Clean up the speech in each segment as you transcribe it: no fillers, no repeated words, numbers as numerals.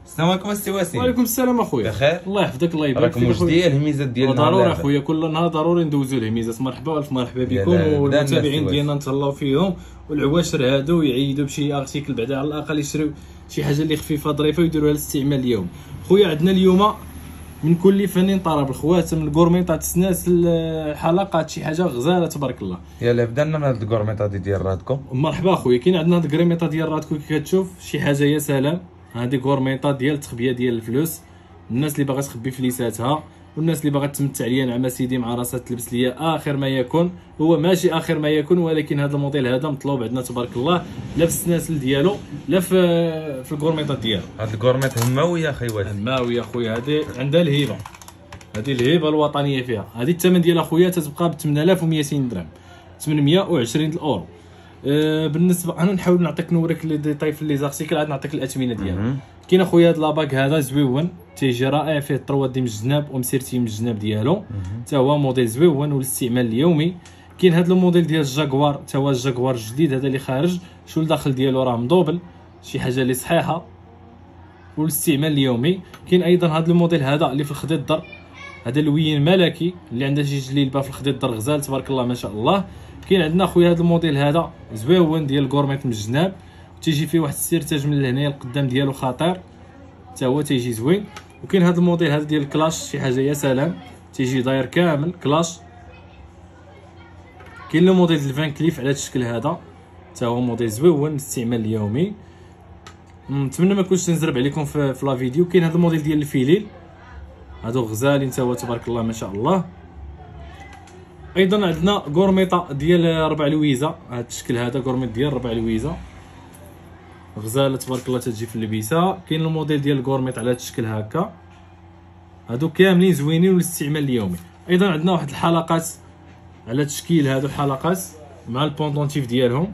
السلام عليكم السي وسيم. وعليكم السلام اخويا. بخير؟ الله يحفظك الله يبارك فيك. راكم واش ديال الميزات ديال ضروري اخويا، كل نهار ضروري ندوزو الهميزات. مرحبا والف مرحبا بكم، والمتابعين ديالنا نتهلاو فيهم، والعواشر هادو يعيدوا بشي ارتيكل بعدا على الاقل يشريو شي حاجه اللي خفيفه ظريفه ويديروها للاستعمال اليوم. خويا عندنا اليوم من كل فن طرب الخوات، من الكورميطات السناس الحلقات، شي حاجه غزاله تبارك الله. يلا بدانا من هاد الكورميطه ديال رادكو. مرحبا اخويا، كاين عندنا هاد الكريميطه ديال رادكو كي كتشوف شي حاجه يا سلام. هذه كورميطه ديال التخبيه ديال الفلوس، الناس اللي باغا تخبي فليساتها والناس اللي باغا تمتع ليا نعم سيدي مع راسها تلبس ليا اخر ما يكون. هو ماشي اخر ما يكون، ولكن هذا الموديل هذا مطلوب عندنا تبارك الله، لا في السناسل ديالو لا في الكورميطه ديالو. هاد الكورميط هماويه اخي واد، هماويه اخويا، هذه عندها الهيبه، هذه الهيبه الوطنيه فيها. هذه الثمن ديالها اخويا تتبقى ب 8200 درهم، 820 الاورو. بالنسبه انا نحاول نوريك لي ديتاي في لي زارتيكل، عاد نعطيك الاثمنه ديالها. كاين اخويا هذا لاباك هذا زويون، تيجي رائع، فيه الطروادي من الجناب ومسيرتي من الجناب ديالو، حتى هو موديل زويون والاستعمال اليومي. كاين هذا الموديل ديال الجاكوار، حتى هو الجاكوار الجديد هذا اللي خارج، شو الداخل ديالو راه مدوبل، شي حاجه اللي صحيحه والاستعمال اليومي. كاين ايضا هذا الموديل هذا اللي في الخديد الدر، هذا اللوين ملكي اللي عنده شي جليلبه في الخديد الدر غزال تبارك الله ما شاء الله. كاين عندنا خويا هذا الموديل هذا زويون ديال الكورميط من الجناب، تيجي فيه واحد السيرتاج من لهنايا القدام ديالو خطير، حتى هو تيجي زوين. وكاين هذا الموديل هذا ديال الكلاش، شي حاجه يا سلام، تيجي داير كامل كلاش. كاين لو موديل ديال الفان كليف على هذا الشكل هذا، حتى هو موديل زويون للاستعمال اليومي. نتمنى ما كنتش نزرب عليكم في لا فيديو. كاين هذا الموديل ديال الفيليل، هادو غزالين حتى هو تبارك الله ما شاء الله. ايضا عندنا كورميطه ديال 4 لويزه، هذا الشكل هذا كورميط ديال 4 لويزه غزاله تبارك الله، تجي في اللبسه. كاين الموديل ديال الكورميط على هذا الشكل هكا، هادو كاملين زوينين للاستعمال اليومي. ايضا عندنا واحد الحلقات على التشكيل، هادو الحلقات مع البوندونتيف ديالهم،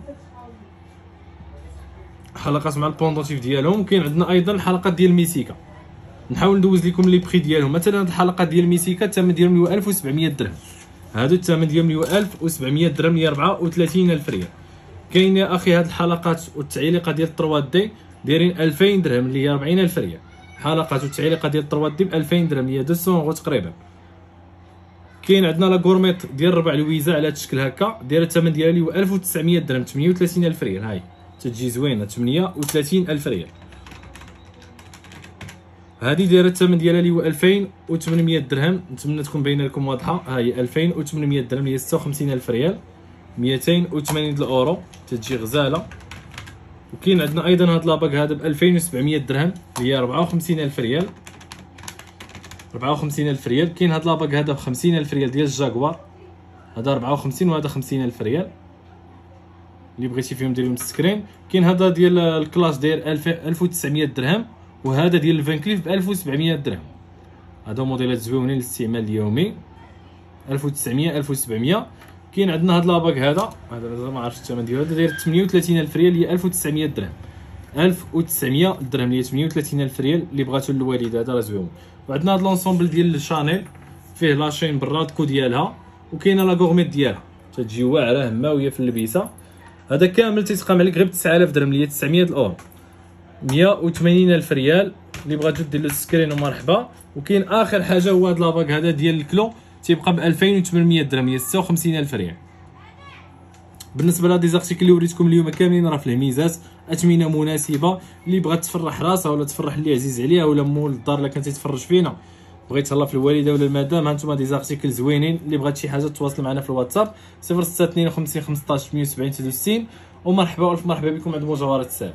حلقات مع البوندونتيف ديالهم. كاين عندنا ايضا الحلقات ديال الميسيكا، نحاول ندوز لكم لي بري ديالهم. مثلا هاد الحلقات ديال الميسيكا الثمن ديالهم هو 1700 درهم، هادو الثمن ديالهم هو 1700 درهم ل 34000 ريال. كاين يا اخي هاد الحلقات والتعليقه ديال 3 دي دايرين 2000 درهم اللي هي 40000 ريال. حلقات والتعليقه ديال 3 دي ب 2000 درهم اللي هي 200 اورو تقريبا. كاين عندنا لا كورميط ديال 4 لويزه على هاد الشكل هكا، دايره الثمن ديالها هو 1900 درهم، 38000 ريال. هاي تتجي زوينه 38000 ريال. هذه دايره الثمن ديالها اللي هو 2800 درهم، نتمنى تكون باينه لكم واضحه. ها هي 2800 درهم اللي هي 56000 ريال، 280 الاورو، تتجي غزاله. وكاين عندنا ايضا هذا لاباك هذا ب 2700 درهم اللي هي 54000 ريال، 54000 ريال. كاين هذا لاباك هذا ب 50000 ريال ديال الجاكوار، هذا 54 وهذا 50000 ريال، اللي بغيتي فيهم دير لهم السكرين. كاين هذا ديال الكلاش داير 1900 درهم، وهذا ديال الفان كليف ب 1700 درهم. هادو موديلات زوينين للاستعمال اليومي، 1900 1700. كاين عندنا هاد لاباك هذا ما عرفتش الثمن ديالو، هذا داير 38000 ريال هي 1900 درهم، 1900 درهم هي 38000 ريال. اللي بغاتو للوالده هذا راه زوين. وعندنا هاد لونسومبل ديال شانيل، فيه لاشين بالرادكو ديالها، وكاينه لا كورميط ديالها تتجي واعره هماويه في اللبسه. هذا كامل تيتقام عليك غير ب 9000 درهم اللي هي 900 الاورو، 180000 ريال. اللي بغاتو دير له السكرين ومرحبا. وكاين اخر حاجه هو هذا لاباك هذا ديال الكلو، تيبقى ب 2800 درهم هي 56000 ريال. بالنسبه لهاد ليزارتيكل اللي وريتكم اليوم كاملين راه في الهميزات، اثمنه مناسبه. اللي بغات تفرح راسها ولا تفرح اللي عزيز عليها، ولا مول الدار اللي كان تيتفرج فينا بغيت تهلا في الوالده ولا المدام، ها نتوما ديزارتيكل زوينين. اللي بغات شي حاجه تواصل معنا في الواتساب 0652 15 170 63. ومرحبا والف مرحبا بكم عند مجوهرات السلام.